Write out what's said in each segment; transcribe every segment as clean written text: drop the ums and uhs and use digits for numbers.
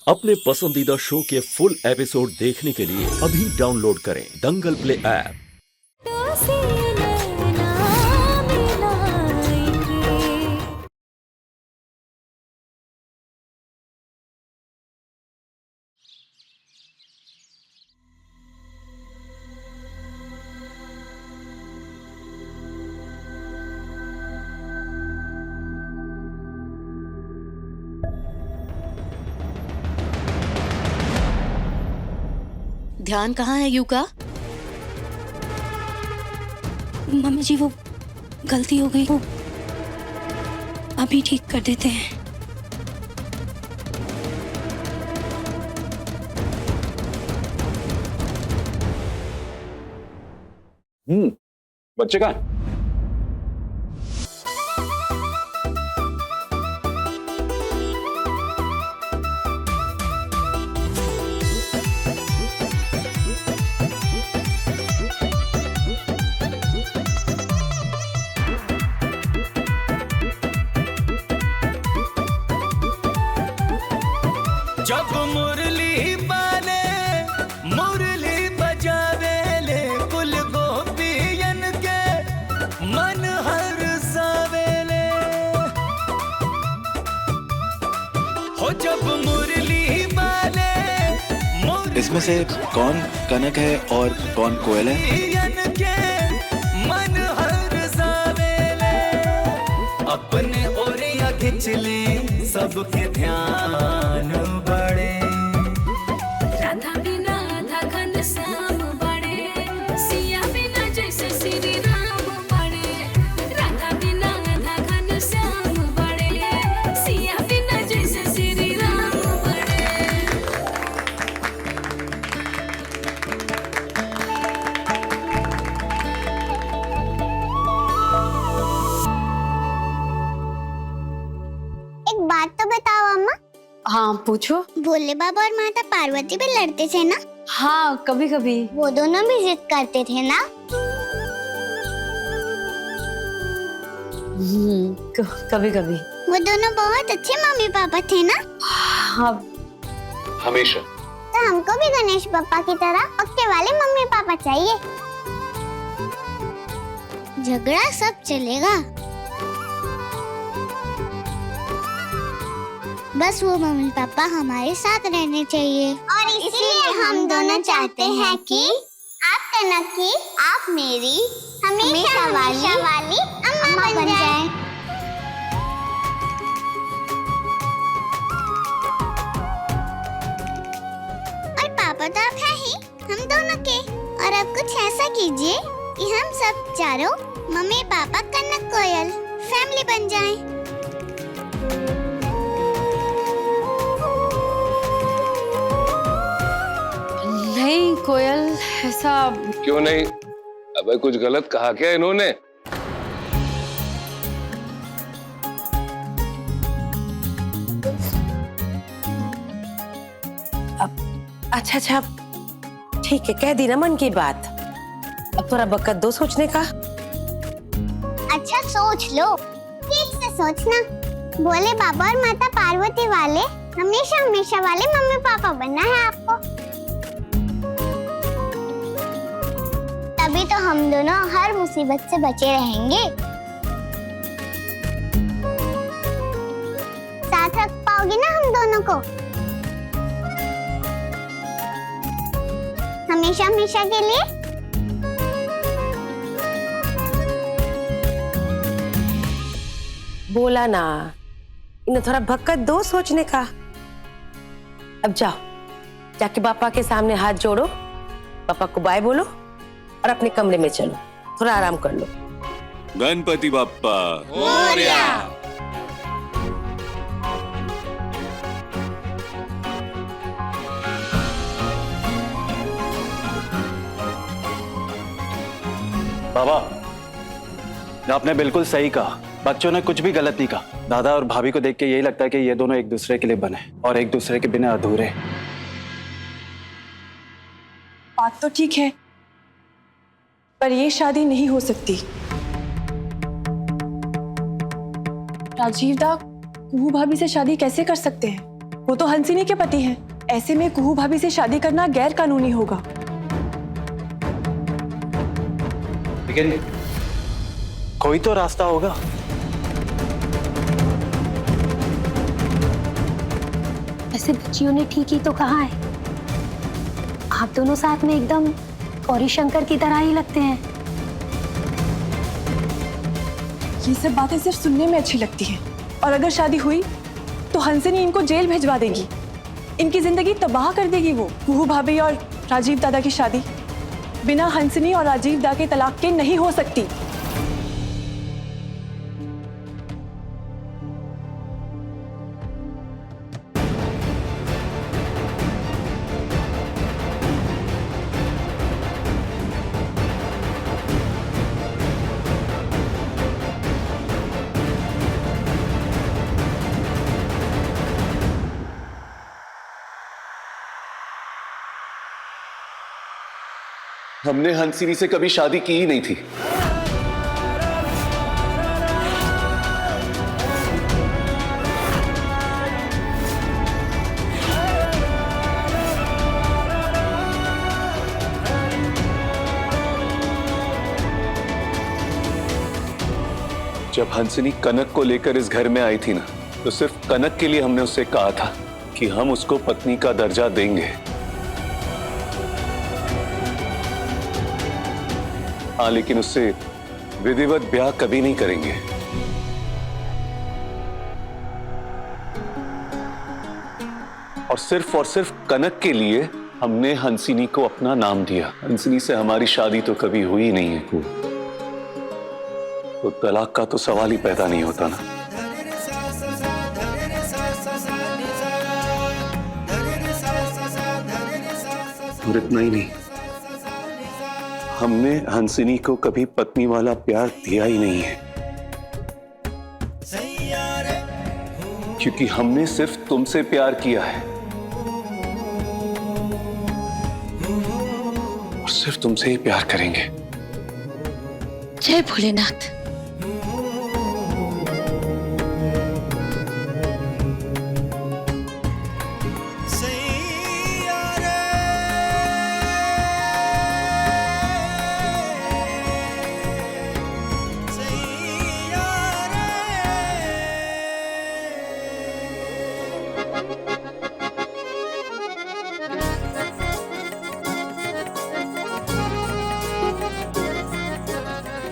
अपने पसंदीदा शो के फुल एपिसोड देखने के लिए अभी डाउनलोड करें दंगल प्ले ऐप। ध्यान कहाँ है यू का? मम्मी जी वो गलती हो गई, वो अभी ठीक कर देते हैं। बच्चे कहाँ हैं? जब मुरली बाले मुरली बजावे ले कुल गोपियन के मन हर सावेले हो जब मुरली बाले इसमें से कौन कनक है और कौन कोयल है? मुरलियन के मन हर सावेले अपने ओरिया खिंच ले सबके ध्यान बड़े राधा बिना आधा घन श्याम बड़े, सिया बिना जैसे श्री राम बड़े। राधा बिना आधा घन श्याम बड़े, सिया बिना जैसे श्री राम बड़े। एक बात तो बताओ अम्मा, हाँ पूछो। भोले बाबा और माता पार्वती भी लड़ते थे ना? हाँ कभी कभी। वो दोनों भी जिद करते थे ना? कभी कभी। वो दोनों बहुत अच्छे मम्मी पापा थे ना? हाँ हमेशा। तो हमको भी गणेश पापा की तरह पक्के वाले मम्मी पापा चाहिए। झगड़ा सब चलेगा, बस वो मम्मी पापा हमारे साथ रहने चाहिए। और इसीलिए हम दोनों चाहते हैं कि आप कनक की, आप मेरी हमेशा वाली अम्मा बन जाएं। और पापा तो आप है ही हम दोनों के। और अब कुछ ऐसा कीजिए कि हम सब चारों मम्मी पापा कनक कोयल फैमिली बन जाएं। नहीं कोयल, ऐसा क्यों नहीं? अबे कुछ गलत कहा क्या इन्होंने? अच्छा ठीक है, कह दी ना मन की बात। अब थोड़ा वक्त दो सोचने का। अच्छा सोच लो, ठीक से सोचना। भोले बाबा और माता पार्वती वाले हमेशा वाले मम्मी पापा बनना है आपको। तभी तो हम दोनों हर मुसीबत से बचे रहेंगे। साथ रख पाओगी ना हम दोनों को? हमेशा के लिए। बोला ना, इन्हें थोड़ा वक्त दो सोचने का। अब जाओ, जाके पापा के सामने हाथ जोड़ो, पापा को बाय बोलो और अपने कमरे में चलो, थोड़ा आराम कर लो। गणपति बाप्पा मोरया। बाबा, आपने बिल्कुल सही कहा। बच्चों ने कुछ भी गलत नहीं कहा। दादा और भाभी को देख के यही लगता है कि ये दोनों एक दूसरे के लिए बने और एक दूसरे के बिना अधूरे। बात तो ठीक है, पर ये शादी नहीं हो सकती। राजीव दा कुहू भाभी से शादी कैसे कर सकते हैं? वो तो हंसिनी के पति हैं। ऐसे में कुहू भाभी से शादी करना गैर कानूनी होगा। लेकिन कोई तो रास्ता होगा। ऐसे बच्चियों ने ठीक ही तो कहा है, आप दोनों साथ में एकदम गौरी शंकर की तरह ही लगते हैं। ये सब बातें सिर्फ सुनने में अच्छी लगती हैं, और अगर शादी हुई तो हंसिनी इनको जेल भिजवा देगी, इनकी जिंदगी तबाह कर देगी। वो कुहू भाभी और राजीव दादा की शादी बिना हंसिनी और राजीव दादा के तलाक के नहीं हो सकती। हमने हंसिनी से कभी शादी की ही नहीं थी। जब हंसिनी कनक को लेकर इस घर में आई थी ना, तो सिर्फ कनक के लिए हमने उससे कहा था कि हम उसको पत्नी का दर्जा देंगे। हाँ, लेकिन उससे विधिवत ब्याह कभी नहीं करेंगे। और सिर्फ कनक के लिए हमने हंसिनी को अपना नाम दिया। हंसिनी से हमारी शादी तो कभी हुई नहीं है, तो तलाक का तो सवाल ही पैदा नहीं होता ना। और इतना ही नहीं, हमने हंसिनी को कभी पत्नी वाला प्यार दिया ही नहीं है, क्योंकि हमने सिर्फ तुमसे प्यार किया है और सिर्फ तुमसे ही प्यार करेंगे। जय भोलेनाथ।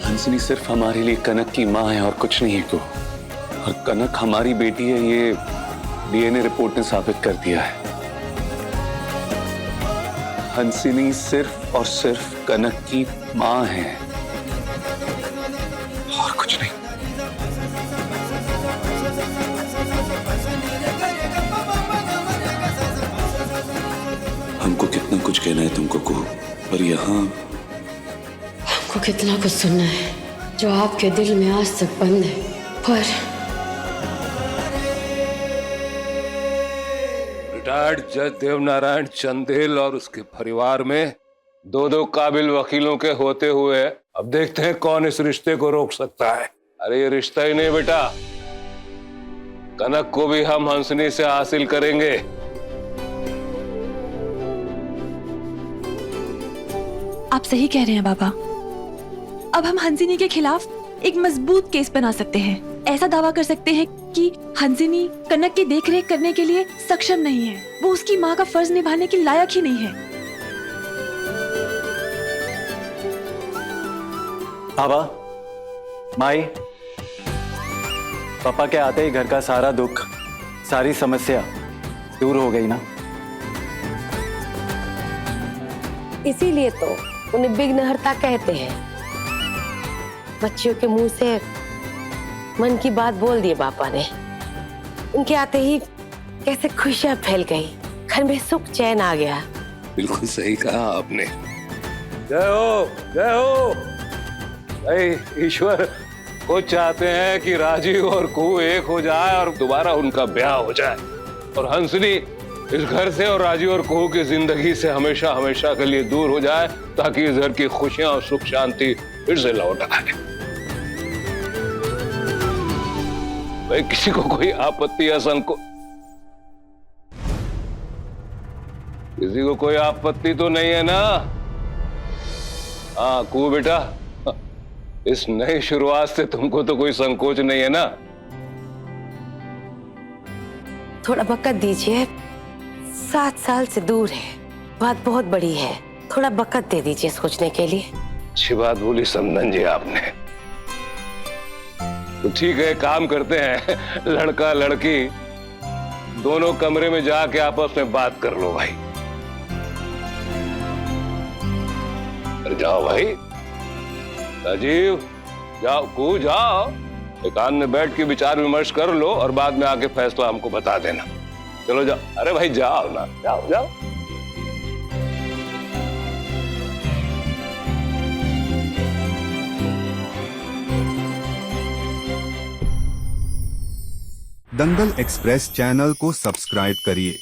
हंसिनी सिर्फ हमारे लिए कनक की माँ है और कुछ नहीं है को। और कनक हमारी बेटी है, ये डीएनए रिपोर्ट ने साबित कर दिया है। हंसिनी सिर्फ और सिर्फ कनक की माँ है और कुछ नहीं। हमको कितना कुछ कहना है तुमको को, पर यहाँ आपको कितना कुछ सुनना है जो आपके दिल में आज तक बंद है, पर रिटायर्ड जज देवनारायण चंदेल और उसके परिवार में दो काबिल वकीलों के होते हुए अब देखते हैं कौन इस रिश्ते को रोक सकता है। अरे ये रिश्ता ही नहीं बेटा, कनक को भी हम हंसनी से हासिल करेंगे। आप सही कह रहे हैं बाबा। अब हम हंसिनी के खिलाफ एक मजबूत केस बना सकते हैं। ऐसा दावा कर सकते हैं कि हंसिनी कनक की देखरेख करने के लिए सक्षम नहीं है, वो उसकी माँ का फर्ज निभाने के लायक ही नहीं है। बाबा, माई, पापा के आते ही घर का सारा दुख, सारी समस्या दूर हो गई ना। इसीलिए तो उन्हें विघ्नहर्ता कहते हैं। बच्चियों के मुंह से मन की बात बोल दिए पापा ने। उनके आते ही कैसे खुशियां फैल गई, घर में सुख चैन आ गया। बिल्कुल सही कहा आपने। जय हो, जय हो। भाई ईश्वर वो चाहते हैं कि राजीव और कुहू एक हो जाए और दोबारा उनका ब्याह हो जाए, और हंसनी इस घर से और राजीव और कुहू की जिंदगी से हमेशा हमेशा के लिए दूर हो जाए, ताकि इस घर की खुशियां और सुख शांति फिर से लौट आए। भाई किसी को कोई आपत्ति या संकोच? किसी को कोई आपत्ति तो नहीं है ना? हाँ कू बेटा, इस नई शुरुआत से तुमको तो कोई संकोच नहीं है ना? थोड़ा वक्त दीजिए, 7 साल से दूर है, बात बहुत बड़ी है, थोड़ा वक्त दे दीजिए सोचने के लिए। अच्छी बात बोली समधन जी आपने। तो ठीक है, काम करते हैं, लड़का लड़की दोनों कमरे में जाके आपस में बात कर लो भाई। जाओ भाई, राजीव जाओ, कू जाओ, एकांत में बैठ के विचार विमर्श कर लो और बाद में आके फैसला हमको बता देना। चलो जाओ, अरे भाई जाओ ना, जाओ जाओ। दंगल एक्सप्रेस चैनल को सब्सक्राइब करिए।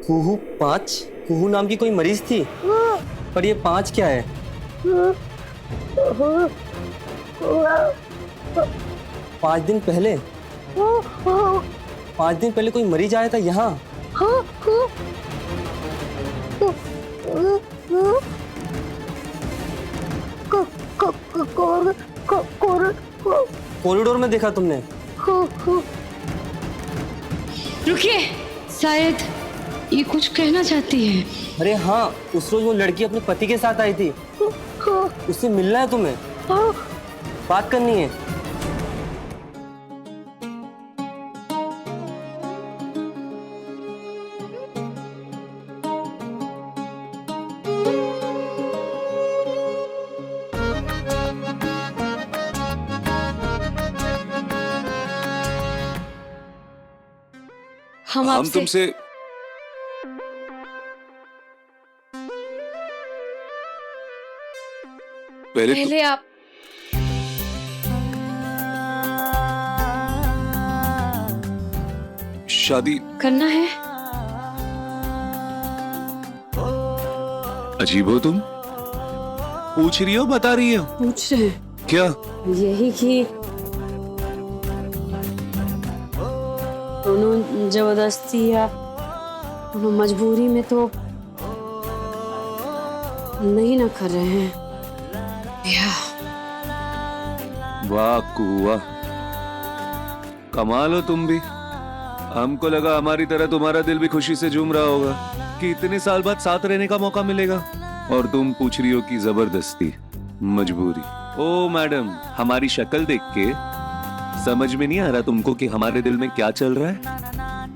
कुहू 5? कुहू नाम की कोई मरीज थी, पर ये 5 क्या है? 5 दिन पहले? 5 दिन पहले कोई मरीज आया था यहाँ? कॉरिडोर में देखा तुमने? रुकिए, शायद ये कुछ कहना चाहती है। अरे हाँ, उस रोज वो लड़की अपने पति के साथ आई थी, उससे मिलना है तुम्हें, बात करनी है। हम तुमसे पहले आप शादी करना है। अजीब हो तुम, पूछ रही हो बता रही हो? पूछ रहे हैं क्या? यही कि दोनों जबरदस्ती या दोनों मजबूरी में तो नहीं ना कर रहे हैं। वाह कुआ, कमाल हो तुम भी। हमको लगा हमारी तरह तुम्हारा दिल भी खुशी से झूम रहा होगा कि इतने साल बाद साथ रहने का मौका मिलेगा, और तुम पूछ रही हो कि जबरदस्ती मजबूरी। ओ मैडम, हमारी शक्ल देख के समझ में नहीं आ रहा तुमको कि हमारे दिल में क्या चल रहा है?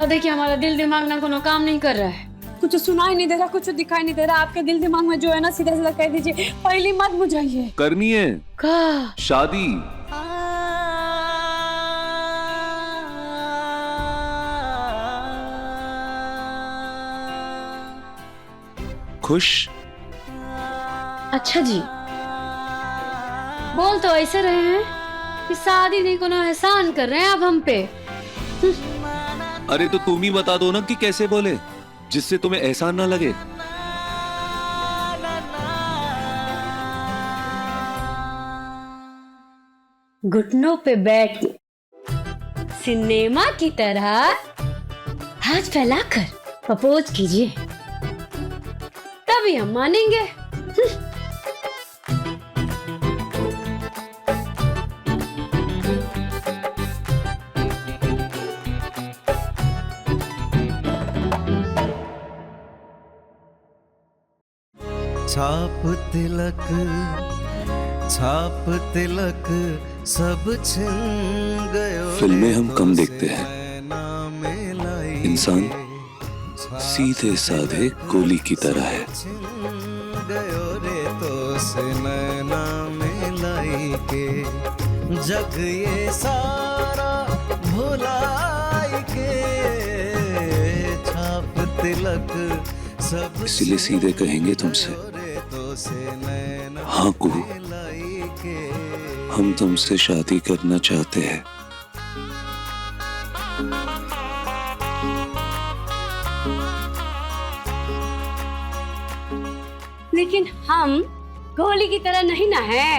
और देखिए, हमारा दिल दिमाग ना कोनो काम नहीं कर रहा है, कुछ सुनाई नहीं दे रहा, कुछ दिखाई नहीं दे रहा। आपके दिल दिमाग में जो है ना, सीधा सीधा कह दीजिए, पहली मत बुझाइए। करनी है का शादी। खुश? अच्छा जी, बोल तो ऐसे रहे हैं कि शादी नहीं कोनो एहसान कर रहे हैं आप हम पे। अरे तो तुम ही बता दो ना कि कैसे बोले जिससे तुम्हें एहसान ना लगे। घुटनों पे बैठ के सिनेमा की तरह हाथ फैलाकर प्रपोज कीजिए, तभी हम मानेंगे। छाप तिलक सब छिन गयो। फिल्में हम कम देखते हैं, इंसान सीधे साधे गोली की तरह है। गयो रे तो से नैना मिलाई के, जग ये सारा भुलाई के। छाप तिलक सब, इसीलिए सीधे कहेंगे तुमसे, हाँ कुहू, हम तुमसे शादी करना चाहते हैं। लेकिन हम गोली की तरह नहीं ना है,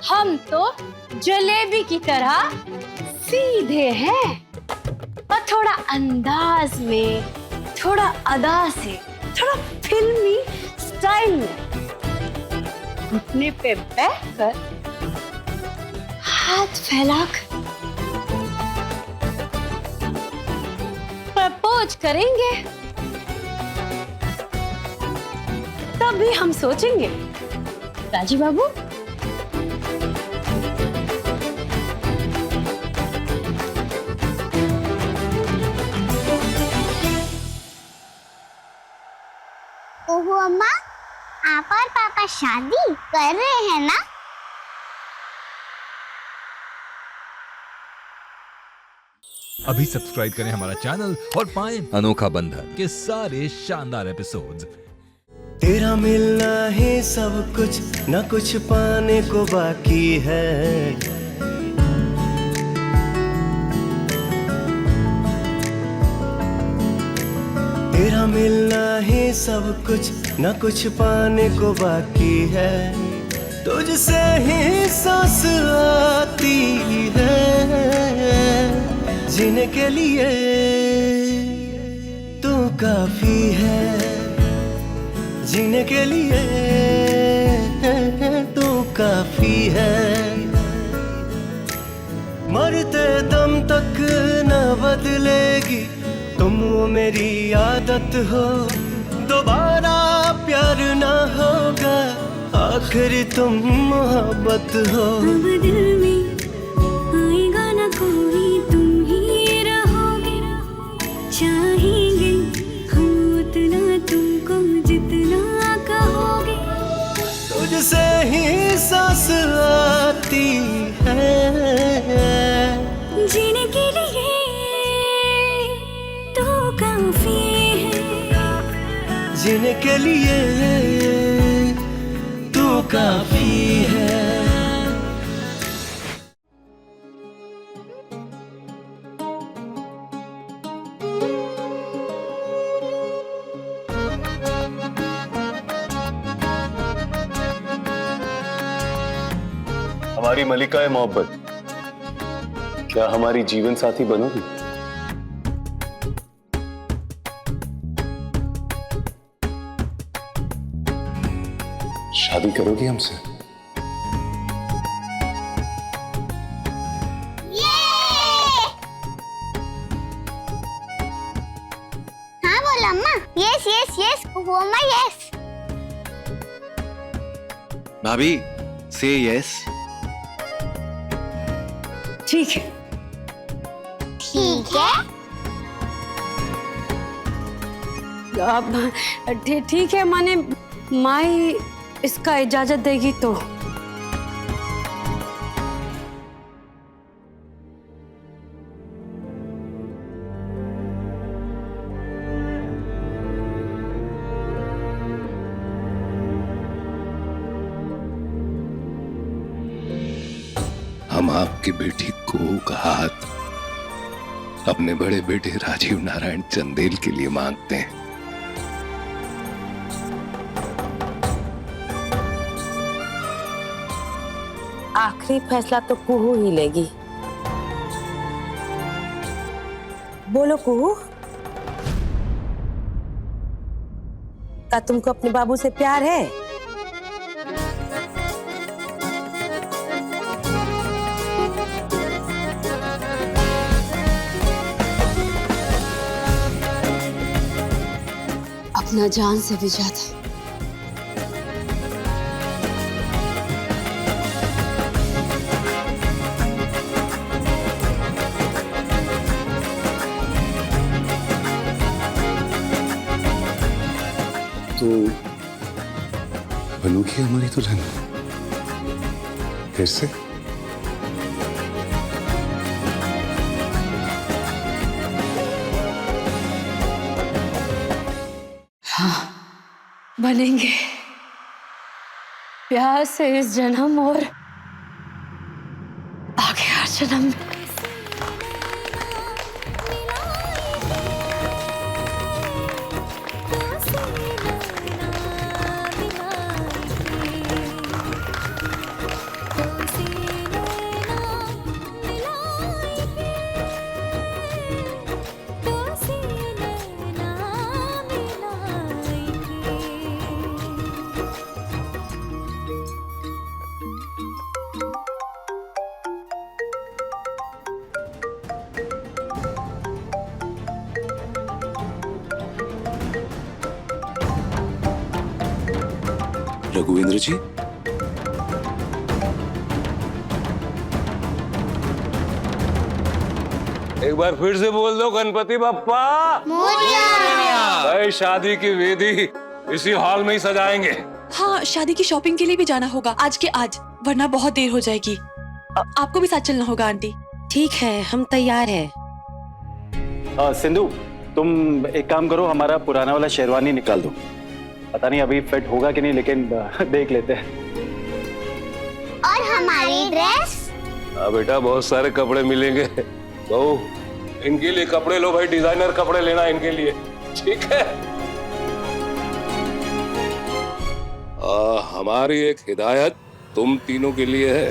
हम तो जलेबी की तरह सीधे हैं और थोड़ा अंदाज में, थोड़ा अदा से, थोड़ा फिल्मी स्टाइल में घुटने पे बैठकर हाथ फैलाकर प्रपोज करेंगे, तभी हम सोचेंगे राजीव बाबू ओहो अम्मा, आप और पापा शादी कर रहे हैं ना? अभी सब्सक्राइब करें हमारा चैनल और पाएं अनोखा बंधन के सारे शानदार एपिसोड्स। तेरा मिलना ही सब कुछ, न कुछ पाने को बाकी है। तेरा मिलना ही सब कुछ, न कुछ पाने को बाकी है। तुझसे ही सांस आती है, जीने के लिए तू काफी है। जीने के लिए तू काफी है। मरते दम तक न बदलेगी तुम, वो मेरी आदत हो। दोबारा प्यार ना होगा, आखिर तुम मोहब्बत हो। दिल में आएगा ना कोई, तुम ही रहोगे। चाहेंगे हम उतना तुमको जितना कहोगे। तुझसे ही सांस आती है, जीने के लिए तो काफी है। जीने के लिए तू काफी है। हमारी मलिका है मोहब्बत, क्या हमारी जीवन साथी बनोगी? शादी करोगी हमसे? हाँ बोला अम्मा, यस यस यस अम्मा यस। भाभी से यस। ठीक है। ठीक है। अब ठीक है, माने माई इसका इजाजत देगी तो। हम आपकी बेटी कुहू का हाथ अपने बड़े बेटे राजीव नारायण चंदेल के लिए मांगते हैं। आखिरी फैसला तो कुहू ही लेगी। बोलो कुहू, क्या तुमको अपने बाबू से प्यार है? अपना जान से भी ज्यादा। तो बनूगी हमारी दुल्हन फिर से? हाँ बनेंगे, प्यार से इस जन्म और आगे हर जन्म में। रघुवेंद्र जी, एक बार फिर से बोल दो गणपति बप्पा भाई। शादी की वेदी इसी हॉल में ही सजाएंगे। हाँ, शादी की शॉपिंग के लिए भी जाना होगा आज के आज, वरना बहुत देर हो जाएगी। आपको भी साथ चलना होगा आंटी। ठीक है, हम तैयार हैं। सिंधु, तुम एक काम करो, हमारा पुराना वाला शेरवानी निकाल दो। पता नहीं अभी फिट होगा कि नहीं, लेकिन देख लेते हैं। और हमारी ड्रेस? हाँ बेटा, बहुत सारे कपड़े मिलेंगे। बहू, इनके लिए कपड़े लो भाई, डिजाइनर कपड़े लेना इनके लिए, ठीक है? हमारी एक हिदायत तुम तीनों के लिए है।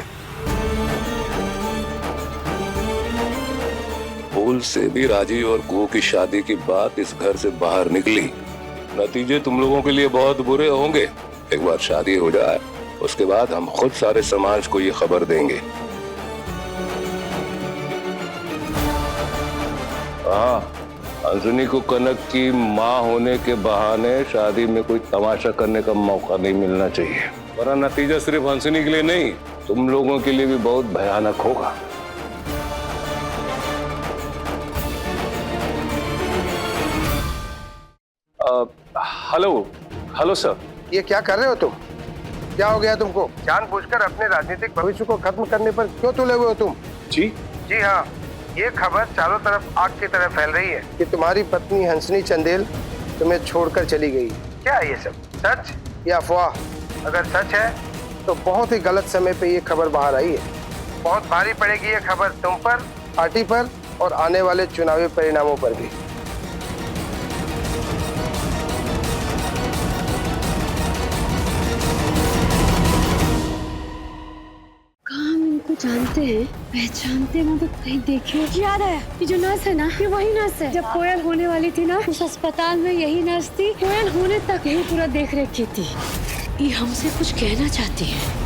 भूल से भी राजीव और कुहू की शादी की बात इस घर से बाहर निकली, नतीजे तुम लोगों के लिए बहुत बुरे होंगे। एक बार शादी हो जाए, उसके बाद हम खुद सारे समाज को ये खबर देंगे। हाँ, अंजनी को कनक की माँ होने के बहाने शादी में कोई तमाशा करने का मौका नहीं मिलना चाहिए, वरना नतीजा सिर्फ हंसनी के लिए नहीं, तुम लोगों के लिए भी बहुत भयानक होगा। Hello sir. ये क्या कर रहे हो तुम? क्या हो गया तुमको? जानबूझकर अपने राजनीतिक भविष्य को खत्म करने पर क्यों तुले हुए हो तुम? जी हाँ, ये खबर चारों तरफ आग की तरह फैल रही है कि तुम्हारी पत्नी हंसनी चंदेल तुम्हें छोड़कर चली गई। क्या है ये सब, सच या अफवाह? अगर सच है तो बहुत ही गलत समय पे ये खबर बाहर आई है। बहुत भारी पड़ेगी ये खबर तुम पर, पार्टी पर और आने वाले चुनावी परिणामों पर भी। जानते हैं, पहचानते हैं, मतलब कहीं देखे। याद है ये जो नर्स है ना, ये वही नर्स है जब कोयल होने वाली थी ना, उस अस्पताल में यही नर्स थी। कोयल होने तक यही पूरा देख रेख की थी। ये हमसे कुछ कहना चाहती है।